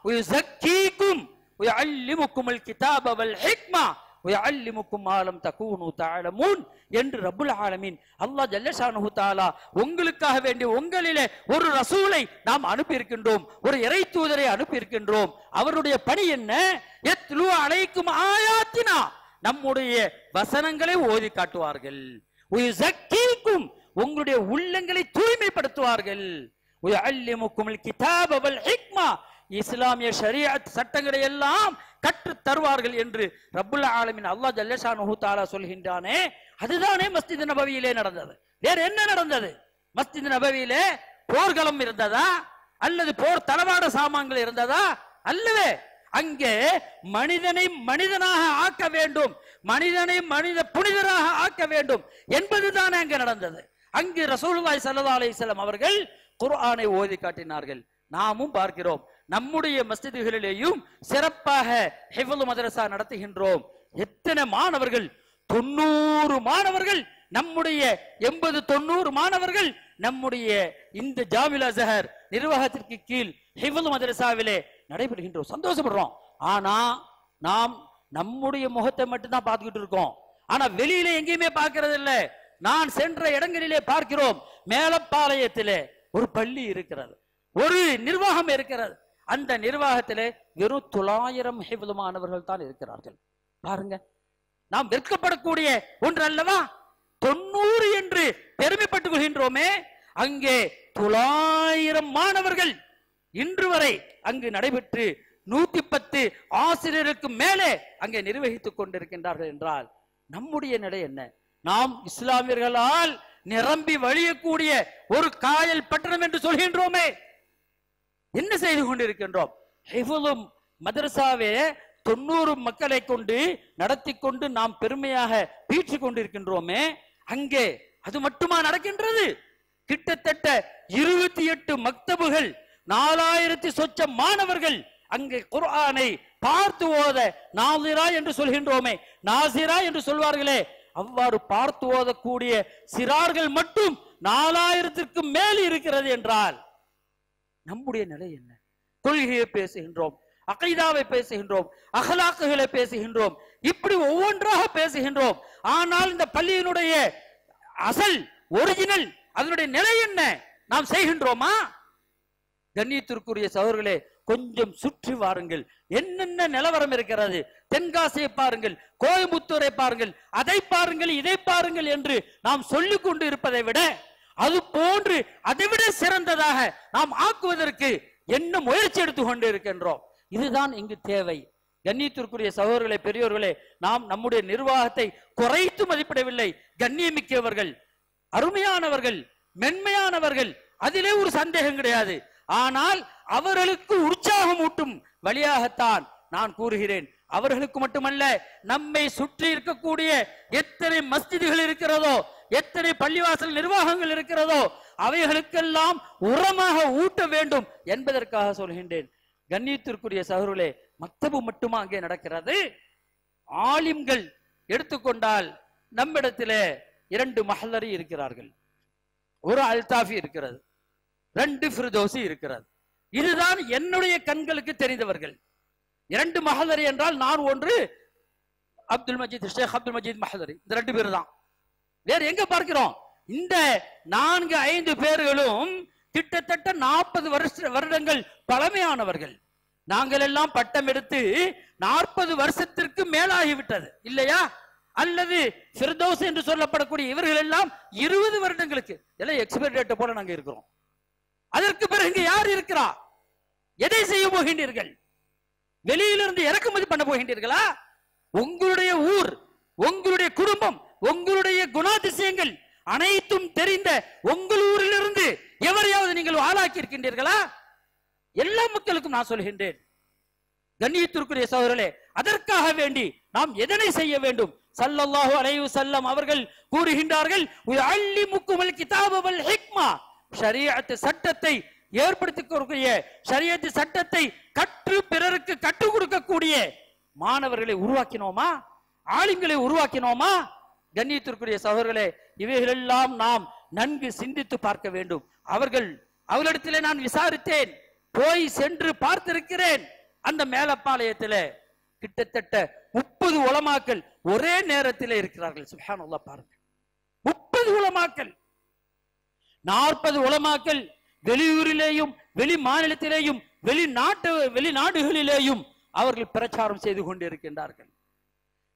வயுஸக்கீக்கும் வயஅல்லிமுக்குமுல் கிதாப வல் ஹிக்மா வயஅல்லிமுக்கும் மா லம் தகூனு தஅலமூன் என்று ரப்புல் ஆலமீன் அல்லாஹ் ஜல்ல ஷானுஹு தஆலா உங்களுக்காக வேண்டி உங்களிலே ஒரு ரசூலை நாம் அனுப்பி இருக்கின்றோம், ஒரு இறை தூதரை அனுப்பி இருக்கின்றோம். அவருடைய பணி என்ன? யத்லு அலைக்கும் ஆயாத்தினா, நம்முடைய வசனங்களை ஓதி காட்டுவார்கள். வயுஸக்கீக்கும், உங்களுடைய உள்ளங்களை தூய்மைப்படுத்துவார்கள். வயஅல்லிமுக்குமுல் கிதாப வல் ஹிக்மா, இஸ்லாமிய ஷரீஅத் சட்டங்களை எல்லாம் கற்று தருவார்கள் என்று ரப்புல் ஆலமீன் அல்லாஹ் ஜல்ல ஷானுஹு தஆலா சொல்கின்றானே. அதுதானே மஸ்ஜித் நபவியிலே நடந்தது. வேற என்ன நடந்தது? மஸ்ஜித் நபவியிலே போர்க்களம் இருந்ததா அல்லது போர் தளவாட சாமான்கள் இருந்ததா? அல்லவே. அங்கே மனிதனை மனிதனாக ஆக்க வேண்டும், மனிதனை மனித புனிதராக ஆக்க வேண்டும் என்பதுதான் அங்கே நடந்தது. அங்கு ரசூலுல்லாஹி ஸல்லல்லாஹு அலைஹி வஸல்லம் அவர்கள் குர்ஆனை ஓதி காட்டினார்கள். நாமும் பார்க்கிறோம், நம்முடைய மஸ்ஜிதுகளிலேயும் சிறப்பாக ஹிஃப்ல் மதரசா நடத்துகின்றோம். எத்தனை மாணவர்கள், 90 மாணவர்கள், நம்முடைய 80-90 மாணவர்கள் நம்முடைய இந்த ஜாமில் அஸ்ஹர் நிர்வாகத்திற்கு கீழ் ஹிஃப்ல் மதரசாவிலே நடைபெறுகின்றோம். சந்தோஷப்படுறோம். ஆனா நாம் நம்முடைய முகத்தை மட்டும்தான் பார்த்துக்கிட்டு இருக்கோம். ஆனா வெளியில எங்கேயுமே பார்க்கிறது இல்லை. நான் சென்ற இடங்களிலே பார்க்கிறோம், மேலப்பாளையத்திலே ஒரு பள்ளி இருக்கிறது, ஒரு நிர்வாகம் இருக்கிறது. அந்த நிர்வாகத்திலே வெறும் 900 ஹிஃப்ல் மாணவர்கள் தான் இருக்கிறார்கள். பாருங்க, நாம் வெட்கப்படக்கூடிய ஒன்று அல்லவா? 90 என்று பெருமைப்பட்டுக் கொள்கின்றோமே, அங்கே 900 மாணவர்கள் இன்று வரை அங்கு நடைபெற்று 110 ஆசிரியருக்கு மேலே அங்கே நிர்வகித்துக் கொண்டிருக்கின்றார்கள் என்றால் நம்முடைய நிலை என்ன? நாம் இஸ்லாமியர்களால் நிரம்பி வழியக்கூடிய ஒரு காயல் பட்டணம் என்று சொல்கின்றோமே, என்ன செய்து கொண்டிருக்கின்றோம்? ஹிஃப்லும் மதரசாவே 90 மக்களை கொண்டு நடத்தி கொண்டு நாம் பெருமையாக பீற்றி கொண்டிருக்கின்றோமே, அங்கே அது மட்டுமா நடக்கின்றது? கிட்டத்தட்ட 28 மக்தபுகள், 4000 சொச்ச மாணவர்கள் அங்கே குர்ஆனை பார்த்து ஓத நாசிரா என்று சொல்கின்றோமே, நாசிரா என்று சொல்வார்களே, அவ்வாறு பார்த்து ஓதக்கூடிய சிறார்கள் மட்டும் 4000க்கு மேல் இருக்கிறது என்றால் நம்முடைய நிலை என்ன? கொள்கையை பேசுகின்றோம், அகைதாவை பேசுகின்றோம், அகலாக்குகளை பேசுகின்றோம், இப்படி ஒவ்வொன்றாக பேசுகின்றோம். ஆனால் இந்த பள்ளியினுடைய அசல் ஒரிஜினல் அதனுடைய நிலை என்ன? நாம் செய்கின்றோமா? கண்ணியத்திற்குரிய சகோதரர்களே, கொஞ்சம் சுற்றி வாருங்கள். என்னென்ன நிலவரம் இருக்கிறது? தென்காசியை பாருங்கள், கோயம்புத்தூரை பாருங்கள், அதை பாருங்கள், இதை பாருங்கள் என்று நாம் சொல்லிக் கொண்டு இருப்பதை விட அது போன்று அதைவிட சிறந்ததாக நாம் ஆக்குவதற்கு என்ன முயற்சி எடுத்துக் கொண்டு இருக்கின்றோம்? இதுதான் இங்கு தேவை. கண்ணியத்திற்குரிய சகோதரர்களே, பெரியோர்களே, நாம் நம்முடைய நிர்வாகத்தை குறைத்து மதிப்பிடவில்லை. கண்ணியமிக்கவர்கள், அருமையானவர்கள், மென்மையானவர்கள், அதிலே ஒரு சந்தேகம் கிடையாது. ஆனால் அவர்களுக்கு உற்சாகம் ஊட்டும் வழியாகத்தான் நான் கூறுகிறேன். அவர்களுக்கு மட்டுமல்ல, நம்மை சுற்றி இருக்கக்கூடிய எத்தனை மஸ்ஜிதுகள் இருக்கிறதோ, எத்தனை பள்ளிவாசல் நிர்வாகங்கள் இருக்கிறதோ, அவைகளுக்கெல்லாம் உரமாக ஊட்ட வேண்டும் என்பதற்காக சொல்கின்றேன். கண்ணியத்திற்குரிய சகோதரர்களே, மக்தபு மட்டுமா அங்கே நடக்கிறது? ஆலிம்கள் எடுத்துக்கொண்டால் நம்மிடத்திலே 2 மஹல்லரி இருக்கிறார்கள், ஒரு அல்தாஃபி இருக்கிறது, 2 ஃபிர்தௌசி இருக்கிறது. இதுதான் என்னுடைய கண்களுக்கு தெரிந்தவர்கள். 2 மஹல்லரி என்றால் நான் ஒன்று, அப்துல் மஜீத், ஷேக் அப்துல் மஜீத் மஹல்லரி, இந்த 2 பேர் தான். வேற எங்க பார்க்கிறோம்? இந்த 4-5 பேர்களும் கிட்டத்தட்ட 40 வருடங்கள் பழமையானவர்கள். நாங்கள் எல்லாம் பட்டம் எடுத்து 40 வருஷத்திற்கு மேலாகிவிட்டது இல்லையா? அல்லது ஃபிர்தௌஸ் என்று சொல்லப்படக்கூடிய இவர்கள் எல்லாம் 20 வருடங்களுக்கு எல்லாம் எக்ஸ்பைரி டேட் போல நாங்க இருக்கிறோம். அதற்கு பிறகு யார் இருக்கிறா? எதை செய்ய போகின்றீர்கள்? வெளியிலிருந்து இறக்குமதி பண்ண போகின்றீர்களா? உங்களுடைய ஊர், உங்களுடைய குடும்பம், உங்களுடைய குணாதிசயங்கள் அனைத்தும் தெரிந்த உங்கள் ஊரிலிருந்து எவரையாவது நீங்கள் ஆளாக்கி இருக்கின்றீர்களா? எல்லா மக்களுக்கும் நான் சொல்கின்றேன், கண்ணியத்திற்குரிய சகோதரர்களே, அதற்காக வேண்டி நாம் எதனை செய்ய வேண்டும்? ஸல்லல்லாஹு அலைஹி வஸல்லம் அவர்கள் கூறுகின்றார்கள், யுஅல்லிமுக்குமுல் கிதாப வல் ஹிக்மா, ஷரீஅத் சட்டத்தை ஏற்படுத்தக்கூடிய, ஷரீஅத் சட்டத்தை கற்று பிறருக்கு கற்றுக் கொடுக்கக்கூடிய மாணவர்களை உருவாக்கினோமா? ஆலிம்களை உருவாக்கினோமா? கண்ணியத்திற்குரிய சகோதரர்களே, இவைகளெல்லாம் நாம் நன்கு சிந்தித்து பார்க்க வேண்டும். அவர்களிடத்திலே நான் விசாரித்தேன், போய் சென்று பார்த்திருக்கிறேன். அந்த மேலப்பாளையத்தில் கிட்டத்தட்ட 30 உலமாக்கள் ஒரே நேரத்தில் இருக்கிறார்கள். சுப்ஹானல்லாஹ், பாருங்க, 30 உலமாக்கள், 40 உலமாக்கள் வெளியூரிலேயும் வெளி மாநிலத்திலேயும் வெளிநாடுகளிலேயும் அவர்கள் பிரச்சாரம் செய்து கொண்டிருக்கின்றார்கள்.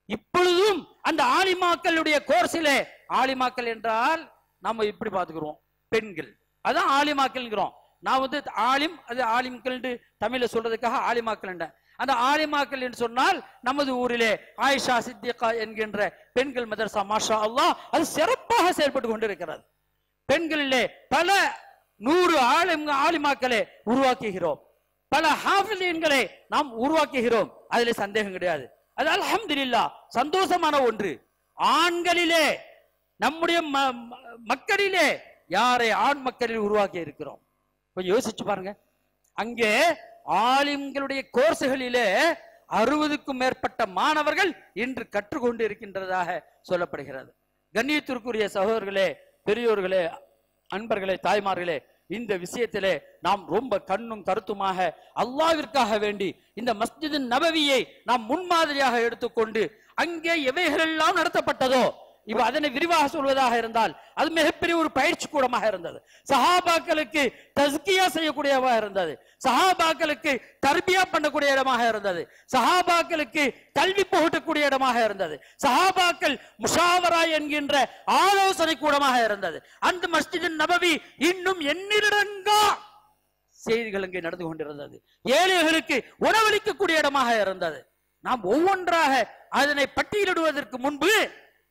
இப்பொழுதும் அந்த ஆலிமாக்களுடைய கோர்ஸிலே, ஆலிமாக்கள் என்றால் நாம இப்படி பார்த்துக்கிறோம், பெண்கள், அதான் ஆலிமாக்கள். நான் ஆலிம், அது ஆலிம்கள் தமிழ்ல சொல்றதுக்காக ஆலிமாக்கள் என்ற அந்த ஆலிமாக்கள் என்று சொன்னால் நமது ஊரிலே ஆயிஷா சித்திகா என்கின்ற பெண்கள் மதரசா, மாஷா அல்லாஹ், அது சிறப்பாக செயல்பட்டு கொண்டிருக்கிறது. பெண்களிலே பல 100 ஆலிமாக்களை உருவாக்குகிறோம், பல ஹாஃபிலீன்களை நாம் உருவாக்குகிறோம். அதிலே சந்தேகம் கிடையாது. அது அல்ஹம்துலில்லாஹ் சந்தோஷமான ஒன்று. ஆண்களிலே, நம்முடைய மக்களிலே யாரை ஆண் மக்களில் உருவாக்கி இருக்கிறோம்? கொஞ்சம் யோசிச்சு பாருங்க. அங்கே ஆலிம்களுடைய கோர்ஸுகளிலே 60க்கும் மேற்பட்ட மாணவர்கள் இன்று கற்றுக்கொண்டு இருக்கின்றதாக சொல்லப்படுகிறது. கண்ணியத்திற்குரிய சகோதரர்களே, பெரியோர்களே, அன்பர்களே, தாய்மார்களே, இந்த விஷயத்திலே நாம் ரொம்ப கண்ணும் கருத்துமாக அல்லாஹ்விற்காக வேண்டி இந்த மஸ்ஜித் நபவியை நாம் முன்மாதிரியாக எடுத்துக்கொண்டு அங்கே எவைகளெல்லாம் நடத்தப்பட்டதோ, இப்ப அதனை விரிவாக சொல்வதாக இருந்தால் அது மிகப்பெரிய ஒரு பயிற்சி கூடமாக இருந்தது. சஹாபாக்களுக்கு தஸ்கியா செய்யக்கூடியதாக இருந்தது, சஹாபாக்களுக்கு தர்பியா பண்ணக்கூடிய இடமாக இருந்தது, சஹாபாக்களுக்கு கல்வி புகட்டக்கூடிய இடமாக இருந்தது, சஹாபாக்கள் முஷாவரா என்கின்ற ஆலோசனை கூடமாக இருந்தது. அந்த மஸ்ஜித் நபவி இன்னும் எண்ணிலடங்கா செய்திகள் அங்கே நடந்து கொண்டிருந்தது. ஏழைகளுக்கு உணவளிக்கக்கூடிய இடமாக இருந்தது. நாம் ஒவ்வொன்றாக அதனை பட்டியலிடுவதற்கு முன்பு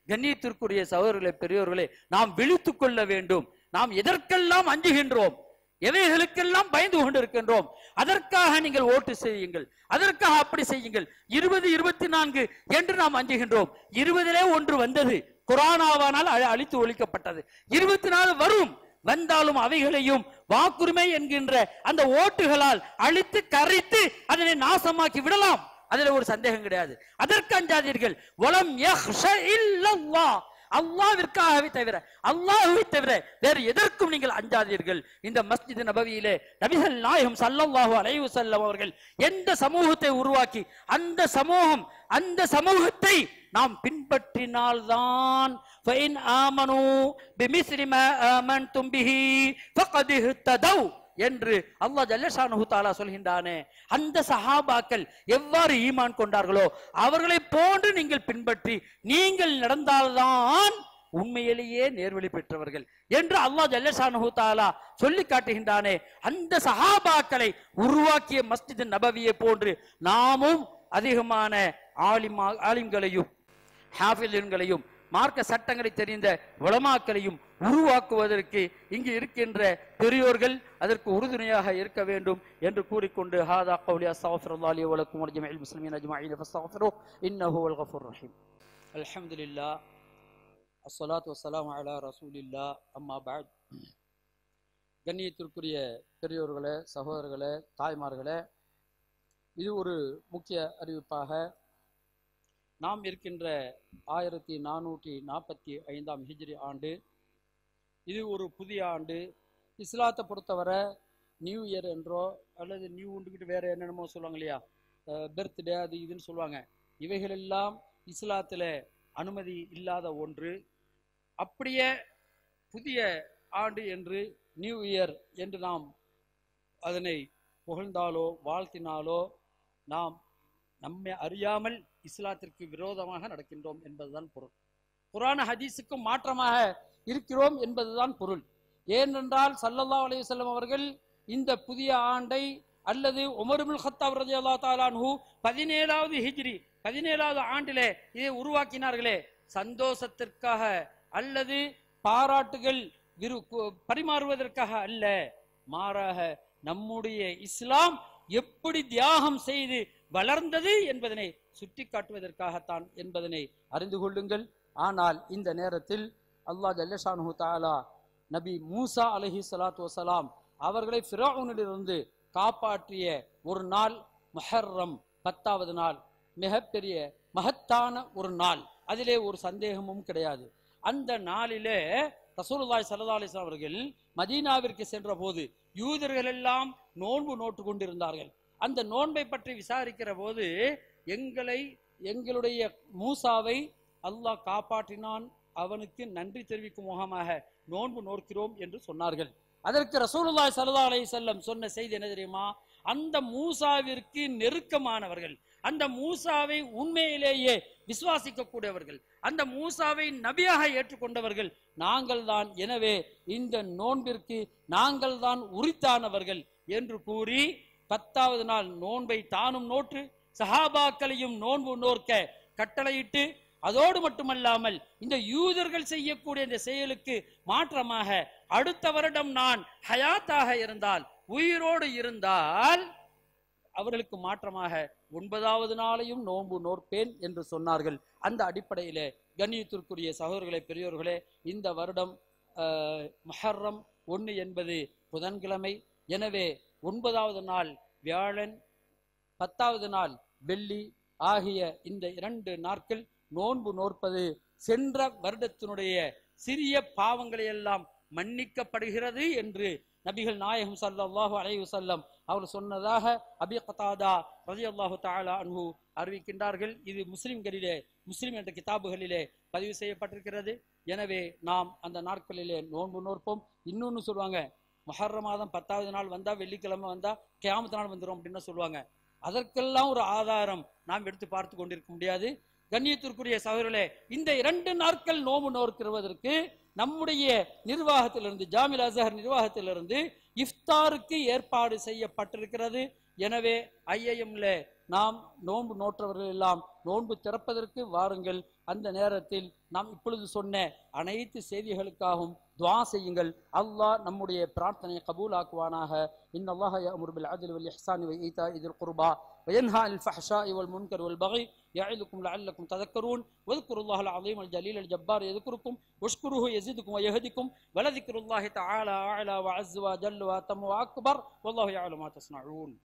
கண்ணியத்திற்குரிய சகோதரர்களே, பெரியோர்களே, நாம் விழித்துக் கொள்ள வேண்டும். நாம் எதற்கெல்லாம் அஞ்சுகின்றோம், எவைகளுக்கெல்லாம் பயந்து கொண்டிருக்கின்றோம்? அதற்காக நீங்கள் ஓட்டு செய்யுங்கள், அதற்காக அப்படி செய்யுங்கள். 20, 24 என்று நாம் அஞ்சுகின்றோம். 20லே ஒன்று வந்தது, குர்ஆனாவானால் அழித்து ஒழிக்கப்பட்டது. 24 வரும், வந்தாலும் அவைகளையும் வாக்குரிமை என்கின்ற அந்த ஓட்டுகளால் அழித்து கரைத்து அதனை நாசமாக்கி விடலாம். அதுல ஒரு சந்தேகம் கிடையாது. அதற்கு அஞ்சாதீர்கள். வலம் யஹ்ஷ இல்லல்லாஹ், அல்லாஹ்விற்காகவே தவிர, அல்லாஹ்வை தவிர வேறு எதற்கும் நீங்கள் அஞ்சாதீர்கள். இந்த மஸ்ஜித் நபவியிலே நபிகள் நாயகம் ஸல்லல்லாஹு அலைஹி வஸல்லம் அவர்கள் எந்த சமூகத்தை உருவாக்கி அந்த சமூகத்தை நாம் பின்பற்றினால்தான் ஃபைன் ஆமனு பிமிஸ்லி மா ஆமன்தும் பிஹி ஃபகத் இஹ்ததௌ என்று அல்லாஹ் ஜல்ல ஷானஹு தஆலா சொல்கின்றானே. அந்த சஹாபாக்கள் எவ்வாறு ஈமான் கொண்டார்களோ அவர்களை போன்று நீங்கள் பின்பற்றி நீங்கள் நடந்தால்தான் உண்மையிலேயே நேர்வழி பெற்றவர்கள் என்று அல்லாஹ் ஜல்ல ஷானஹு தஆலா சொல்லி காட்டுகின்றானே. அந்த சஹாபாக்களை உருவாக்கிய மஸ்ஜித் நபவியை போன்று நாமும் அதிகமான ஆலிம்களையும் ஹாஃபில்களையும் மார்க்க சட்டங்களை தெரிந்த உலமாக்களையும் உருவாக்குவதற்கு இங்கு இருக்கின்ற பெரியோர்கள் அதற்கு உறுதுணையாக இருக்க வேண்டும் என்று கூறிக்கொண்டு ஹாதா கௌலி அஸ்தக்ஃபிருல்லாஹி லி வ லக்கும் வ லிஜமீஇல் முஸ்லிமீன அஜ்மஈன் ஃபஸ்தக்ஃபிரு இன்னஹு வல் கஃபூர் ரஹீம். அல்ஹம்துலில்லாஹ் அஸ்ஸலாத்து வஸ்ஸலாமு அலா ரசூலில்லாஹ் அம்மா பஅத். கண்ணியத்திற்குரிய பெரியோர்களே, சகோதரர்களே, தாய்மார்களே, இது ஒரு முக்கிய அறிவிப்பாக நாம் இருக்கின்ற 1445 ஹிஜ்ரி ஆண்டு, இது ஒரு புதிய ஆண்டு. இஸ்லாத்தை பொறுத்தவரை நியூ இயர் என்றோ அல்லது நியூ உண்டுக்கிட்டு வேற என்னென்னமோ சொல்லுவாங்க இல்லையா, பர்த்டே அது இதுன்னு சொல்லுவாங்க. இவைகளெல்லாம் இஸ்லாத்தில் அனுமதி இல்லாத ஒன்று. அப்படியே புதிய ஆண்டு என்று நியூ இயர் என்று நாம் அதனை புகழ்ந்தாலோ வாழ்த்தினாலோ நாம் நம்மை அறியாமல் இஸ்லாத்திற்கு விரோதமாக நடக்கின்றோம் என்பதுதான் பொருள். குர்ஆன் ஹதீஸுக்கு மாற்றமாக இருக்கிறோம் என்பதுதான் பொருள். ஏனென்றால் ஸல்லல்லாஹு அலைஹி வஸல்லம் அவர்கள் இந்த புதிய ஆண்டை அல்லது உமர் இப்னு கத்தாப் ரலியல்லாஹு தஆலா அன்ஹு 17வது ஹிஜ்ரி 17வது ஆண்டிலே இதை உருவாக்கினார்களே, சந்தோஷத்திற்காக அல்லது பாராட்டுகள் பரிமாறுவதற்காக அல்ல, மாறாக நம்முடைய இஸ்லாம் எப்படி தியாகம் செய்து வளர்ந்தது என்பதனை சுட்டி காட்டுவதற்காகத்தான் என்பதனை அறிந்து கொள்ளுங்கள். ஆனால் இந்த நேரத்தில் அல்லாஹ் ஜல்ல ஷானுஹு தஆலா நபி மூசா அலைஹி ஸலாத்து வஸலாம் அவர்களை ஃபிரௌனிலிருந்து காப்பாற்றிய ஒரு நாள் முஹர்ரம் 10வது நாள், மிகப்பெரிய மகத்தான ஒரு நாள், அதிலே ஒரு சந்தேகமும் கிடையாது. அந்த நாளிலே ரசூலுல்லாஹி ஸல்லல்லாஹு அலைஹி வஸல்லம் அவர்கள் மதீனாவிற்கு சென்ற போது யூதர்கள் எல்லாம் நோன்பு நோட்டு கொண்டிருந்தார்கள். அந்த நோன்பை பற்றி விசாரிக்கிற போது எங்களுடைய மூசாவை அல்லாஹ் காப்பாற்றினான், அவனுக்கு நன்றி தெரிவிக்கும் முகமாக நோன்பு நோக்கிறோம் என்று சொன்னார்கள். அதற்கு ரசூலுல்லாஹி ஸல்லல்லாஹு அலைஹி வஸல்லம் சொன்ன செய்தி என்ன தெரியுமா? அந்த மூசாவிற்கு நெருக்கமானவர்கள், அந்த மூசாவை உண்மையிலேயே விசுவாசிக்க கூடியவர்கள், அந்த மூசாவை நபியாக ஏற்றுக்கொண்டவர்கள் நாங்கள் தான். எனவே இந்த நோன்பிற்கு நாங்கள் தான் உரித்தானவர்கள் என்று கூறி 10வது நாள் நோன்பை தானும் நோற்று சஹாபாக்களையும் நோன்பு நோற்க கட்டளையிட்டு, அதோடு மட்டுமல்லாமல் இந்த யூதர்கள் செய்யக்கூடிய இந்த செயலுக்கு மாற்றமாக அடுத்த வருடம் நான் ஹயாத்தாக இருந்தால், உயிரோடு இருந்தால் அவர்களுக்கு மாற்றமாக 9வது நாளையும் நோன்பு நோற்பேன் என்று சொன்னார்கள். அந்த அடிப்படையிலே கண்ணியத்திற்குரிய சகோதரர்களே, பெரியோர்களே, இந்த வருடம் முஹர்ரம் 1 என்பது புதன்கிழமை. எனவே 9வது நாள் வியாழன், 10வது நாள் வெள்ளி ஆகிய இந்த 2 நாட்கள் நோன்பு நோற்பது சென்ற வருடத்தினுடைய சிறிய பாவங்களை எல்லாம் மன்னிக்கப்படுகிறது என்று நபிகள் நாயகம் ஸல்லல்லாஹு அலைஹி வஸல்லம் அவர் சொன்னதாக அபீ கதாதா ரலியல்லாஹு தஆலா அன்ஹு அறிவிக்கின்றார்கள். இது முஸ்லிம் என்ற கிதாபுகளிலே பதிவு செய்யப்பட்டிருக்கிறது. எனவே நாம் அந்த நாட்களிலே நோன்பு நோற்போம். இன்னொன்னு சொல்லுவாங்க, முஹர்ரம் மாதம் 10வது நாள் வந்தா, வெள்ளிக்கிழமை வந்தா கியாமத் நாள் வந்துடும் அப்படின்னு சொல்லுவாங்க. அதற்கெல்லாம் ஒரு ஆதாரம் நாம் எடுத்து பார்த்து கொண்டிருக்க முடியாது. கண்ணியத்திற்குரிய சகோதரர்களே, இந்த 2 நாட்கள் நோன்பு நோக்கிறதற்கு நம்முடைய நிர்வாகத்திலிருந்து, ஜாமில் அஸ்ஹர் நிர்வாகத்திலிருந்து இஃப்தாருக்கு ஏற்பாடு செய்யப்பட்டிருக்கிறது. எனவே ஐஎம்ல நாம் நோன்பு நோற்றவர்கள் எல்லாம் நோன்பு திறப்பதற்கு வாருங்கள். அந்த நேரத்தில் நாம் இப்பொழுது சொன்ன அனைத்து செய்திகளுக்காகவும் துஆ செய்யுங்கள். அல்லாஹ் நம்முடைய பிரார்த்தனையை கபூலாக்குவானாக. இன்னல்லாஹ யஅமுரு பில் அத்லி வல் இஹ்சானி வ ஈதாஇ தில் குர்பா வ யன்ஹா அனில் ஃபஹ்ஷாஇ வல் முன்கர் வல் பகி يعظكم لعلكم تذكرون واذكروا الله العظيم الجليل الجبار يذكركم واشكروه يزدكم ويهدكم ولذكر الله تعالى أعلى وعز وجل وأتم وأكبر والله يعلم ما تصنعون.